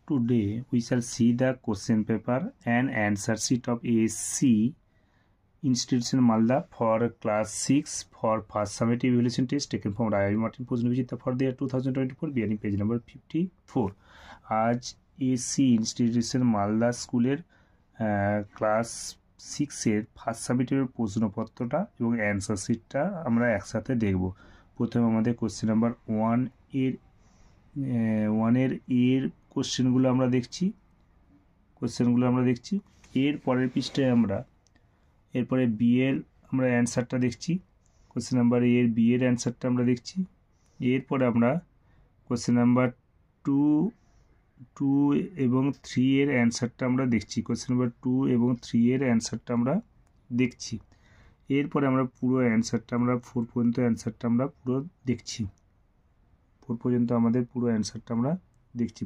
Today we shall see the question paper and answer sheet of ASC Institution Malda for class 6 for first summative evaluation test taken from Rai Martin Post Nivishita for the year 2024 bearing page number 54. আজ ASC Institution Malda স্কুলের class 6 এর first সামেটিভের প্রশ্নপত্রটা এবং answer শিটটা আমরা একসাথে দেখব। প্রথমে আমাদের question number 1 এর কোশ্চেনগুলো আমরা দেখছি। এর পরের পৃষ্ঠায় এরপরে বি এর আমরা অ্যান্সারটা দেখছি। কোশ্চেন নাম্বার বি এর অ্যান্সারটা আমরা দেখছি। এরপরে আমরা কোশ্চেন নাম্বার 2 এবং 3 এর অ্যান্সারটা আমরা দেখছি। কোশ্চেন নাম্বার 2 এবং 3 এর অ্যান্সারটা আমরা দেখছি। এরপরে আমরা পুরো অ্যান্সারটা আমরা 4 পর্যন্ত অ্যান্সারটা আমরা পুরো দেখছি। 4 পর্যন্ত আমাদের পুরো অ্যান্সারটা আমরা দেখছি।